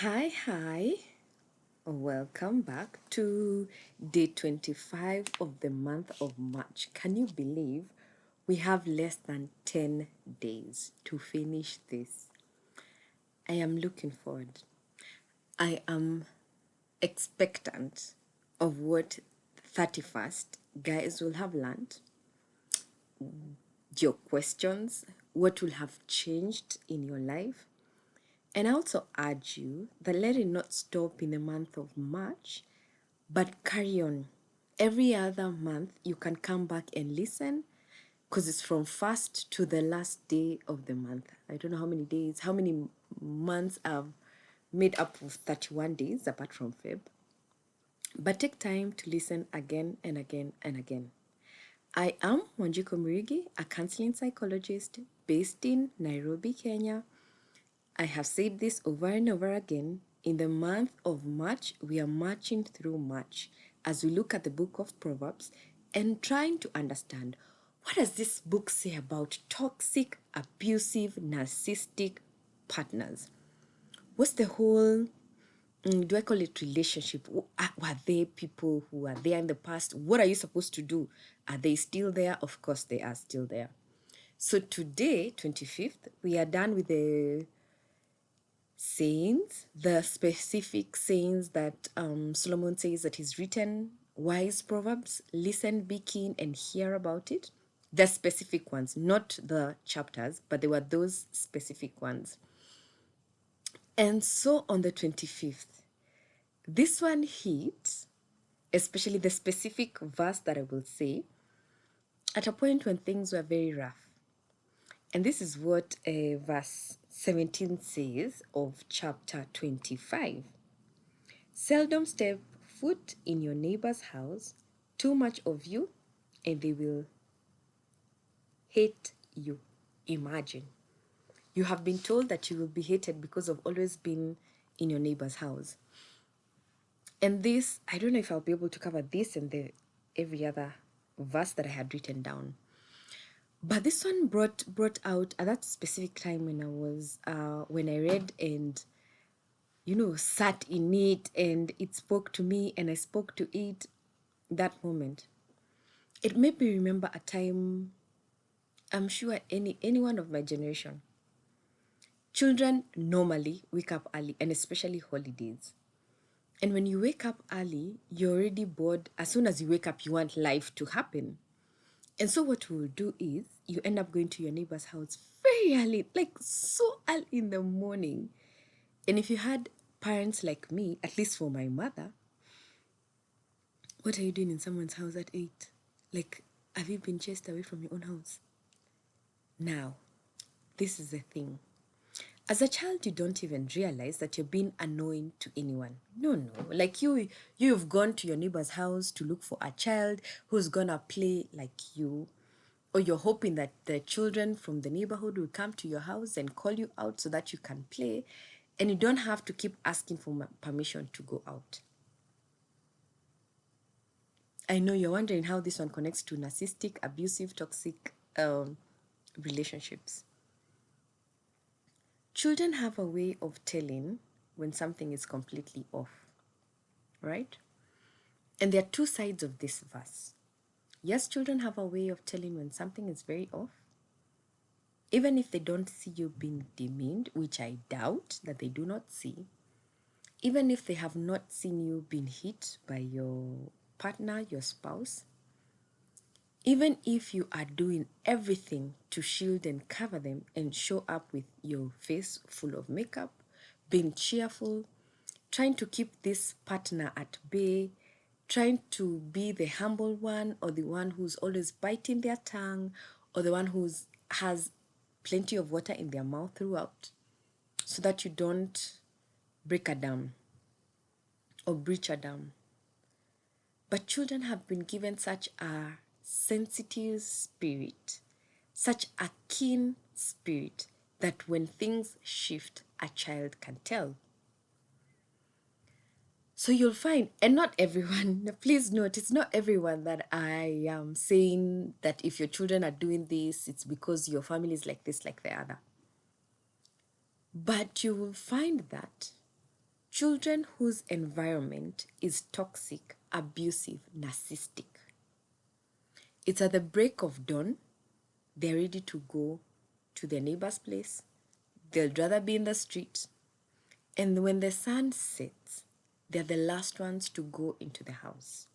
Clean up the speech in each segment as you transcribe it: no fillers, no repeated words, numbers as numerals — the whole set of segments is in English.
Hi. Welcome back to day 25 of the month of March. Can you believe we have less than 10 days to finish this? I am looking forward. I am expectant of what 31st guys will have learned, your questions, what will have changed in your life. And I also urge you that let it not stop in the month of March, but carry on. Every other month, you can come back and listen because it's from first to the last day of the month. I don't know how many days, how many months I've made up of 31 days apart from Feb. But take time to listen again and again and again. I am Wanjiko Murigi, a counseling psychologist based in Nairobi, Kenya. I have said this over and over again. In the month of March, we are marching through March as we look at the book of Proverbs and trying to understand what does this book say about toxic, abusive, narcissistic partners? What's the whole, do I call it relationship? Were they people who were there in the past? What are you supposed to do? Are they still there? Of course, they are still there. So today, 25th, we are done with the sayings, the specific sayings that Solomon says that he's written, wise proverbs, listen, be keen, and hear about it. The specific ones, not the chapters, but they were those specific ones. And so on the 25th, this one hit, especially the specific verse that I will say, at a point when things were very rough. And this is what verse 17 says of chapter 25. Seldom step foot in your neighbor's house, too much of you, and they will hate you. Imagine. You have been told that you will be hated because of always being in your neighbor's house. And this, I don't know if I'll be able to cover this and every other verse that I had written down. But this one brought out at that specific time when I read and sat in it and it spoke to me and I spoke to it that moment. It made me remember a time, I'm sure anyone of my generation. Children normally wake up early, and especially holidays. And when you wake up early, you're already bored. As soon as you wake up, you want life to happen. And so what we'll do is you end up going to your neighbor's house very early, like so early in the morning. And if you had parents like me, at least for my mother, what are you doing in someone's house at 8? Like, have you been chased away from your own house? Now, this is the thing. As a child, you don't even realize that you're being annoying to anyone. No. Like you've gone to your neighbor's house to look for a child who's gonna play like you. Or you're hoping that the children from the neighborhood will come to your house and call you out so that you can play. And you don't have to keep asking for permission to go out. I know you're wondering how this one connects to narcissistic, abusive, toxic relationships. Children have a way of telling when something is completely off, right? And there are two sides of this verse. Yes, children have a way of telling when something is very off. Even if they don't see you being demeaned, which I doubt that they do not see, even if they have not seen you being hit by your partner, your spouse, even if you are doing everything to shield and cover them and show up with your face full of makeup, being cheerful, trying to keep this partner at bay, trying to be the humble one or the one who's always biting their tongue or the one who has plenty of water in their mouth throughout so that you don't break a dam or breach a dam. But children have been given such a sensitive spirit, such a keen spirit that when things shift, a child can tell. So you'll find, and not everyone, please note, it's not everyone that I am saying that if your children are doing this, it's because your family is like this, like the other. But you will find that children whose environment is toxic, abusive, narcissistic. It's at the break of dawn, they're ready to go to their neighbor's place. They'll rather be in the street. And when the sun sets, they're the last ones to go into the house.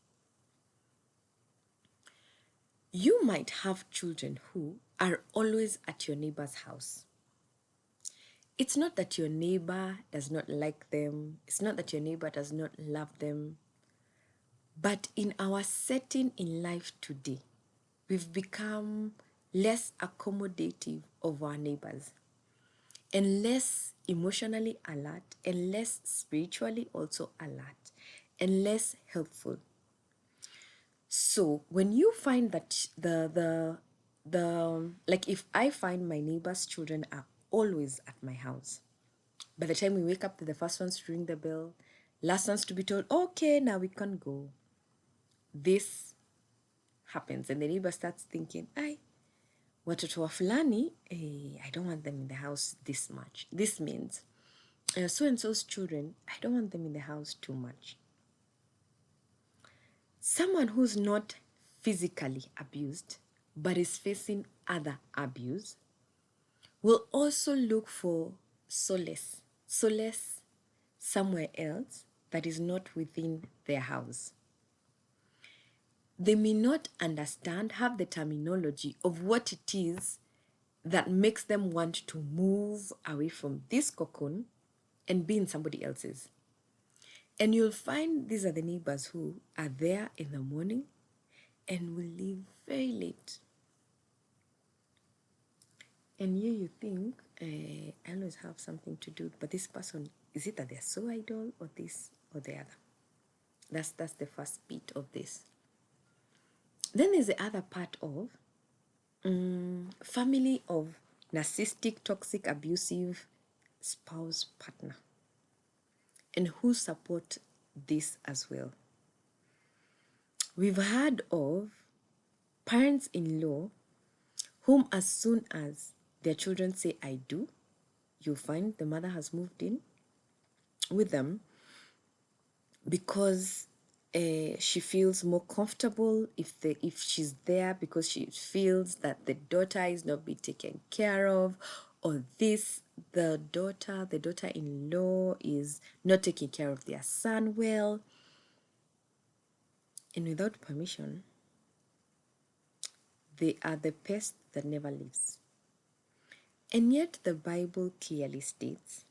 You might have children who are always at your neighbor's house. It's not that your neighbor does not like them. It's not that your neighbor does not love them. But in our setting in life today, we've become less accommodative of our neighbors and less emotionally alert and less spiritually also alert and less helpful. So when you find that like if I find my neighbor's children are always at my house, by the time we wake up, they're the first ones to ring the bell, last ones to be told, okay, now we can go. This happens, and the neighbor starts thinking, watoto wa fulani, I don't want them in the house this much. This means so-and-so's children, I don't want them in the house too much. Someone who's not physically abused, but is facing other abuse, will also look for solace somewhere else that is not within their house. They may not understand, have the terminology of what it is that makes them want to move away from this cocoon and be in somebody else's. And you'll find these are the neighbors who are there in the morning and will leave very late. And you think, I always have something to do, but this person, is it that they're so idle or this or the other? That's the first bit of this. Then there's the other part of family of narcissistic, toxic, abusive spouse partner, and who support this as well. We've heard of parents-in-law whom as soon as their children say I do, you'll find the mother has moved in with them because she feels more comfortable if she's there, because she feels that the daughter is not being taken care of, or the daughter-in-law is not taking care of their son well, and without permission, they are the pest that never leaves. And yet the Bible clearly states,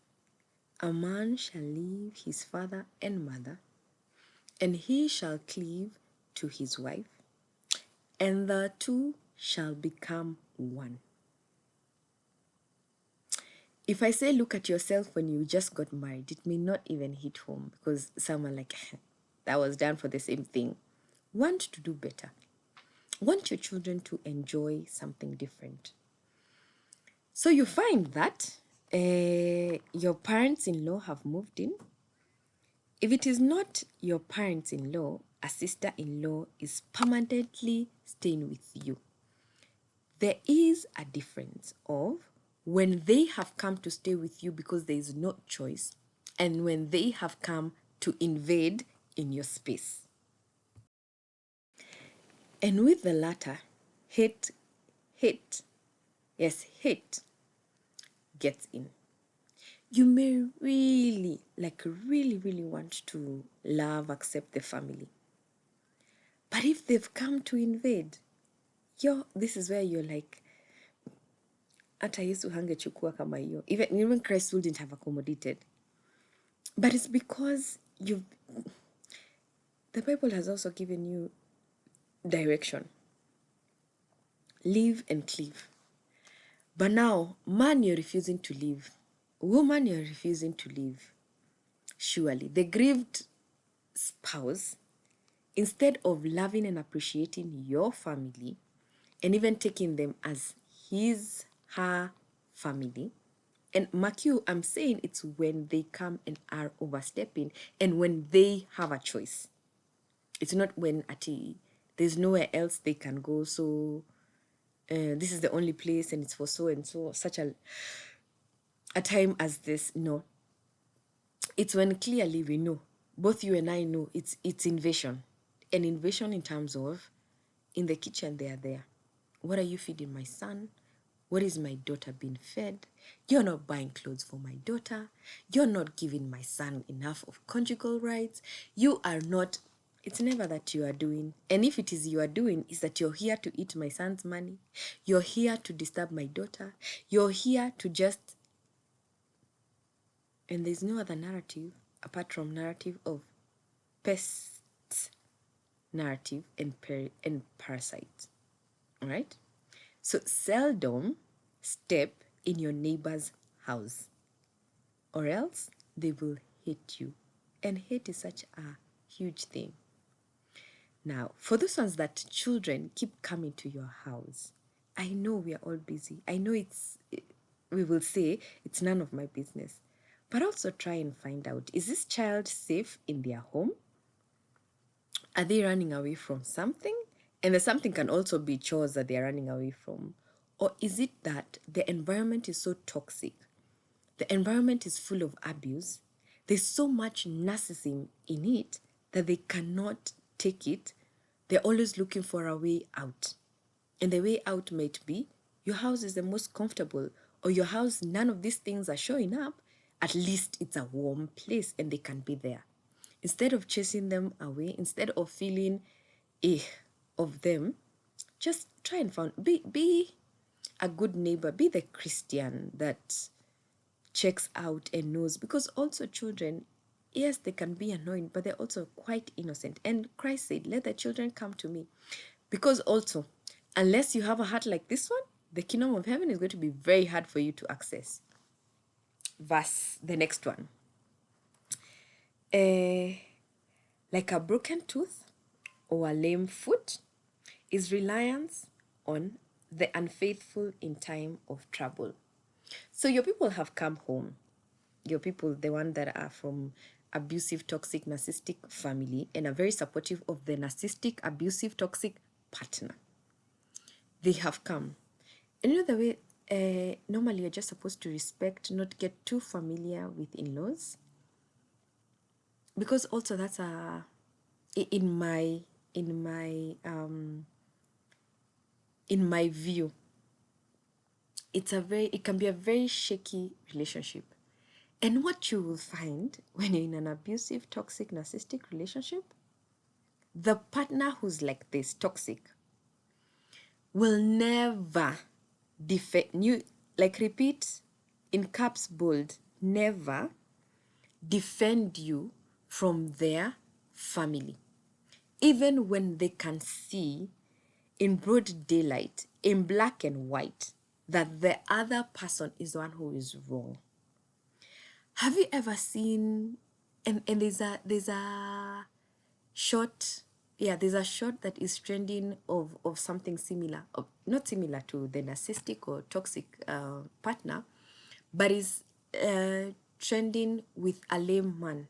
a man shall leave his father and mother, and he shall cleave to his wife, and the two shall become one. If I say look at yourself when you just got married, it may not even hit home, because some are like, that was done for the same thing. Want to do better. Want your children to enjoy something different. So you find that your parents-in-law have moved in. If it is not your parents-in-law, a sister-in-law is permanently staying with you. There is a difference of when they have come to stay with you because there is no choice, and when they have come to invade in your space. And with the latter, hate gets in. You may really want to love, accept the family. But if they've come to invade, this is where you're like, hata Yesu hangechukua kama hiyo. Even Christ wouldn't have accommodated. But it's because the Bible has also given you direction. Live and cleave. But now, man, you're refusing to live. Woman, you're refusing to live. Surely, the grieved spouse, instead of loving and appreciating your family and even taking them as her family, and mark you, I'm saying it's when they come and are overstepping and when they have a choice. It's not when there's nowhere else they can go, so this is the only place and it's for so and so, such a time as this. No. It's when clearly we know, both you and I know, it's invasion. An invasion in terms of, in the kitchen they are there. What are you feeding my son? What is my daughter being fed? You're not buying clothes for my daughter. You're not giving my son enough of conjugal rights. You are not, it's never that you are doing. And if it is you are doing, is that you're here to eat my son's money. You're here to disturb my daughter. You're here to just, and there's no other narrative apart from narrative of pest narrative and parasite. All right? So seldom step in your neighbor's house, or else they will hate you. And hate is such a huge thing. Now, for those ones that children keep coming to your house, I know we are all busy. I know we will say it's none of my business. But also try and find out, is this child safe in their home? Are they running away from something? And the something can also be chores that they're running away from. Or is it that the environment is so toxic? The environment is full of abuse. There's so much narcissism in it that they cannot take it. They're always looking for a way out. And the way out might be your house is the most comfortable, or your house, none of these things are showing up. At least it's a warm place and they can be there. Instead of chasing them away, instead of feeling of them, just try and be a good neighbor, be the Christian that checks out and knows. Because also children, yes, they can be annoying, but they're also quite innocent. And Christ said, let the children come to me. Because also, unless you have a heart like this one, the kingdom of heaven is going to be very hard for you to access. The next one. Like a broken tooth or a lame foot is reliance on the unfaithful in time of trouble. So your people have come home. Your people, the one that are from abusive, toxic, narcissistic family and are very supportive of the narcissistic, abusive, toxic partner. They have come. And you know the way normally you're just supposed to respect, not get too familiar with in-laws. Because also that's in my view, it can be a very shaky relationship. And what you will find when you're in an abusive, toxic, narcissistic relationship, the partner who's like this, toxic, will never defend you, like repeat in caps bold, never defend you from their family. Even when they can see in broad daylight, in black and white, that the other person is the one who is wrong. Have you ever seen, and there's a shot, there's a shot that is trending of something similar, not similar to the narcissistic or toxic partner, but is trending with a lame man.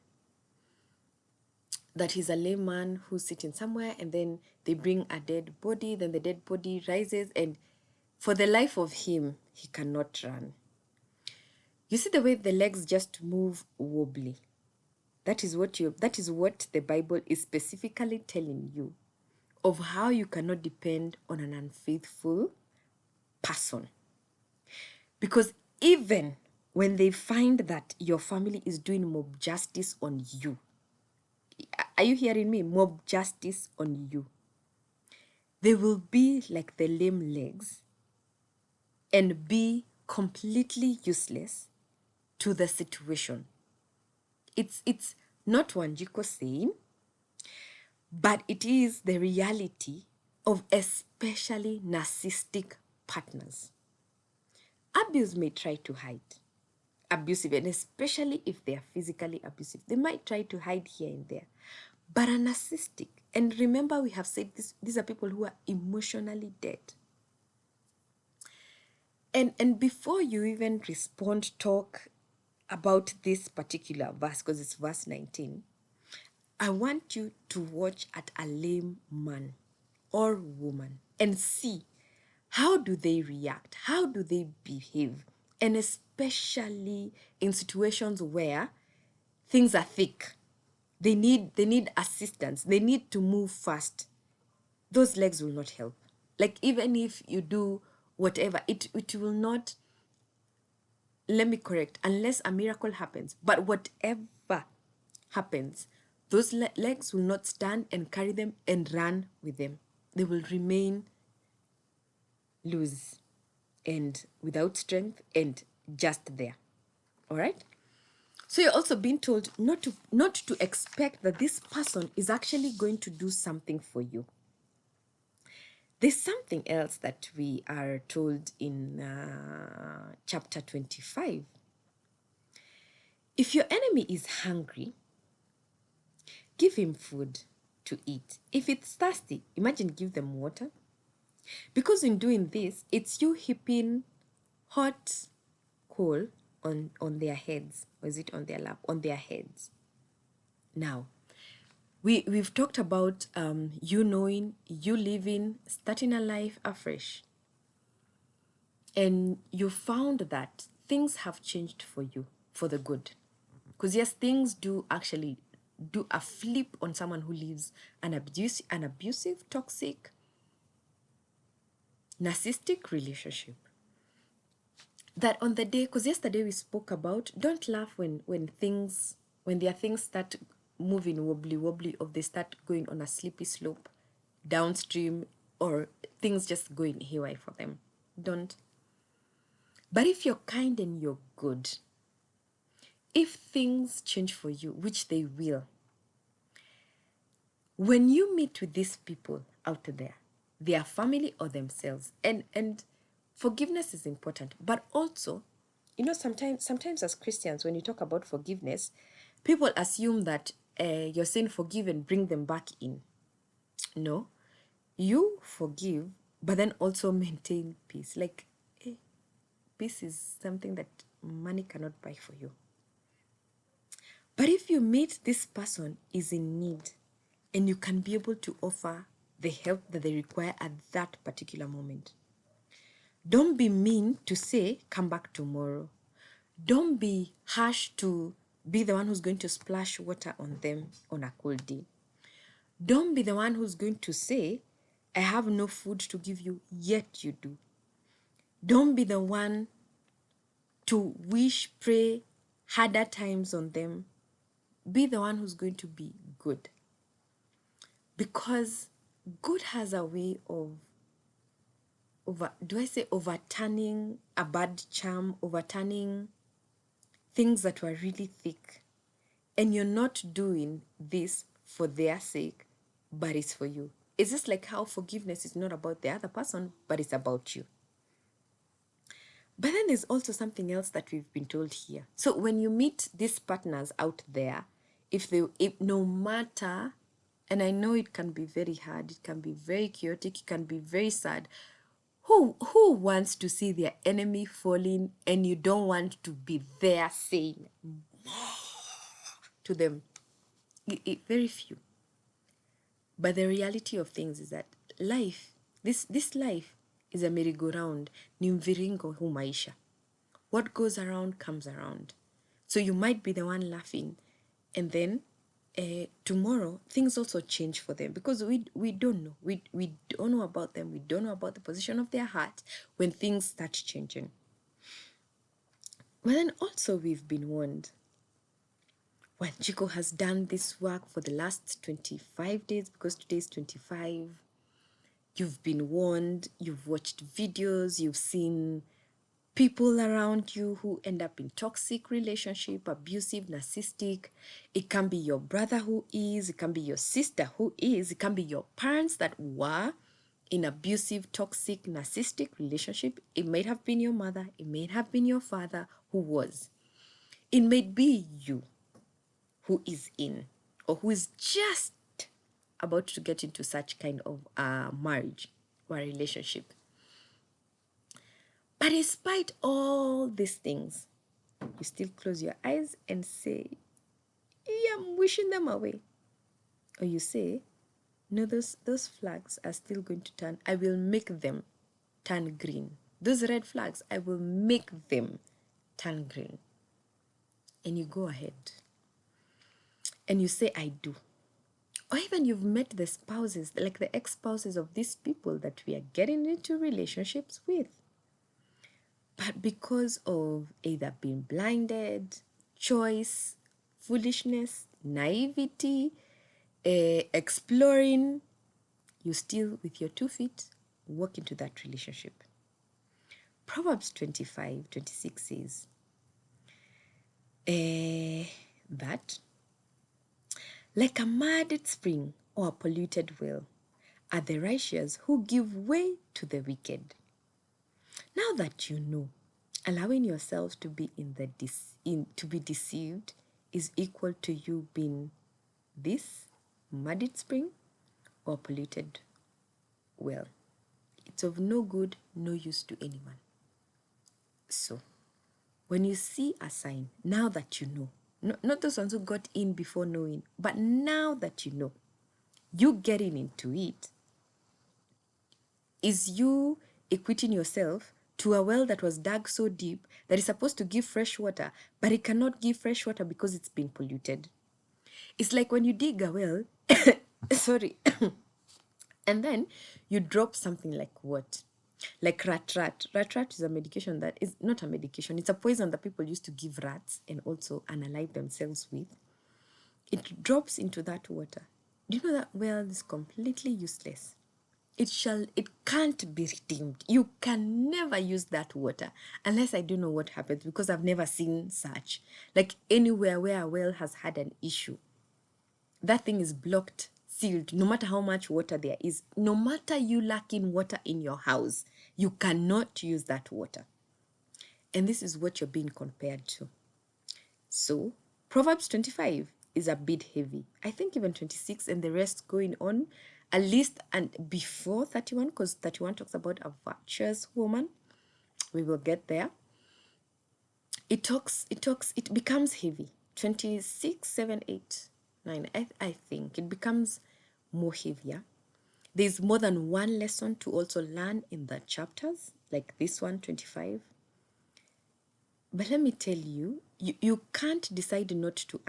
That he's a lame man who's sitting somewhere, and then they bring a dead body, then the dead body rises, and for the life of him, he cannot run. You see the way the legs just move wobbly. That is what the Bible is specifically telling you of how you cannot depend on an unfaithful person. Because even when they find that your family is doing mob justice on you, are you hearing me? Mob justice on you. They will be like the lame legs and be completely useless to the situation. It's not Wanjiko saying, but it is the reality of especially narcissistic partners. Abuse may try to hide. Abusive, and especially if they are physically abusive, they might try to hide here and there. But a narcissistic, and remember we have said this, these are people who are emotionally dead. And before you even respond, talk about this particular verse, because it's verse 19, I want you to watch at a lame man or woman and see how do they react, how do they behave, and especially in situations where things are thick. They need assistance. They need to move fast. Those legs will not help. Like even if you do whatever, it will not, let me correct, unless a miracle happens. But whatever happens, those legs will not stand and carry them and run with them. They will remain loose and without strength and just there. All right? So you're also being told not to expect that this person is actually going to do something for you. There's something else that we are told in chapter 25. If your enemy is hungry, give him food to eat. If it's thirsty, imagine give them water. Because in doing this, it's you heaping hot coal on their heads. Or is it on their lap? On their heads. Now, we've talked about you knowing, you living, starting a life afresh. And you found that things have changed for you for the good. Because yes, things do actually do a flip on someone who lives an abusive, toxic, narcissistic relationship. That on the day, because yesterday we spoke about, don't laugh when their things start moving wobbly, or they start going on a slippery slope downstream, or things just going haywire for them. Don't. But if you're kind and you're good, if things change for you, which they will, when you meet with these people out there, their family or themselves, and forgiveness is important, but also, sometimes as Christians, when you talk about forgiveness, people assume that you're saying forgive and bring them back in. No, you forgive, but then also maintain peace. Like, peace is something that money cannot buy for you. But if you meet this person is in need, and you can be able to offer the help that they require at that particular moment, don't be mean to say, come back tomorrow. Don't be harsh to be the one who's going to splash water on them on a cold day. Don't be the one who's going to say, I have no food to give you, yet you do. Don't be the one to wish, pray harder times on them. Be the one who's going to be good. Because good has a way of overturning a bad charm, overturning things that were really thick. And you're not doing this for their sake, but it's for you. It's just like how forgiveness is not about the other person, but it's about you. But then there's also something else that we've been told here. So when you meet these partners out there, if no matter, and I know it can be very hard, it can be very chaotic, it can be very sad. Who wants to see their enemy falling and you don't want to be there saying to them? Very few. But the reality of things is that life, this life is a merry-go-round. Ni mviringo hu maisha. What goes around comes around. So you might be the one laughing, and then tomorrow things also change for them, because we don't know. We don't know about them. We don't know about the position of their heart when things start changing. But then also we've been warned. Well, Chico has done this work for the last 25 days, because today is 25. You've been warned, you've watched videos, you've seen people around you who end up in toxic relationship, abusive, narcissistic. It can be your brother who is, it can be your sister who is, it can be your parents that were in abusive, toxic, narcissistic relationship. It may have been your mother, it may have been your father who was. It may be you who is in, or who is just about to get into such kind of marriage or relationship. But despite all these things, you still close your eyes and say, yeah, I'm wishing them away. Or you say, no, those flags are still going to turn. I will make them turn green. Those red flags, I will make them turn green. And you go ahead. and you say, I do. Or even you've met the spouses, like the ex-spouses of these people that we are getting into relationships with. But because of either being blinded, choice, foolishness, naivety, exploring, you still, with your 2 feet, walk into that relationship. Proverbs 25:26 says that like a muddied spring or a polluted well are the righteous who give way to the wicked. Now that you know, allowing yourself to be to be deceived is equal to you being this muddied spring or polluted well. It's of no good, no use to anyone. So, when you see a sign, now that you know, not those ones who got in before knowing, but now that you know, you getting into it is you equating yourself to a well that was dug so deep that it's supposed to give fresh water, but it cannot give fresh water because it's been polluted. It's like when you dig a well, sorry, and then you drop something like what? Like rat. Rat is a medication that is not a medication. It's a poison that people used to give rats and also unalive themselves with. It drops into that water. Do you know that well is completely useless? It can't be redeemed. You can never use that water unless I don't know what happens, because I've never seen such. Like anywhere where a well has had an issue, that thing is blocked, sealed, no matter how much water there is. No matter you lacking water in your house, you cannot use that water. And this is what you're being compared to. So Proverbs 25 is a bit heavy. I think even 26 and the rest going on, at least and before 31, because 31 talks about a virtuous woman. We will get there. It becomes heavy. 26, 7, 8, 9. I think it becomes more heavier. There's more than one lesson to also learn in the chapters, like this one, 25. But let me tell you, you can't decide not to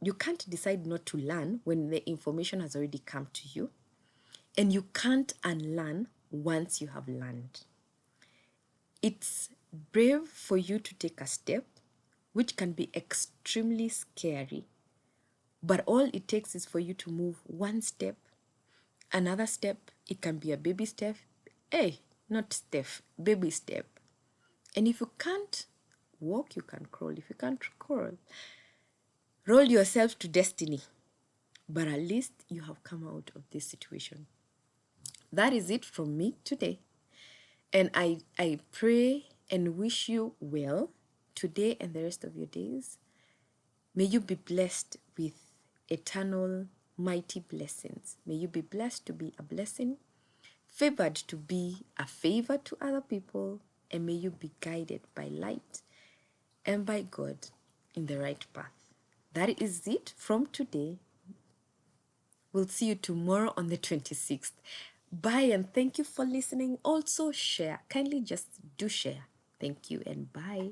you can't decide not to learn when the information has already come to you, and you can't unlearn once you have learned. It's brave for you to take a step, which can be extremely scary, but all it takes is for you to move one step, another step. It can be a baby step, not step, baby step. And if you can't walk, you can crawl. If you can't crawl, roll yourself to destiny. But at least you have come out of this situation. That is it from me today. And I pray and wish you well today and the rest of your days. May you be blessed with eternal, mighty blessings. May you be blessed to be a blessing, favored to be a favor to other people, and may you be guided by light and by God in the right path. That is it from today. We'll see you tomorrow on the 26th. Bye and thank you for listening. Also share. Kindly just do share. Thank you and bye.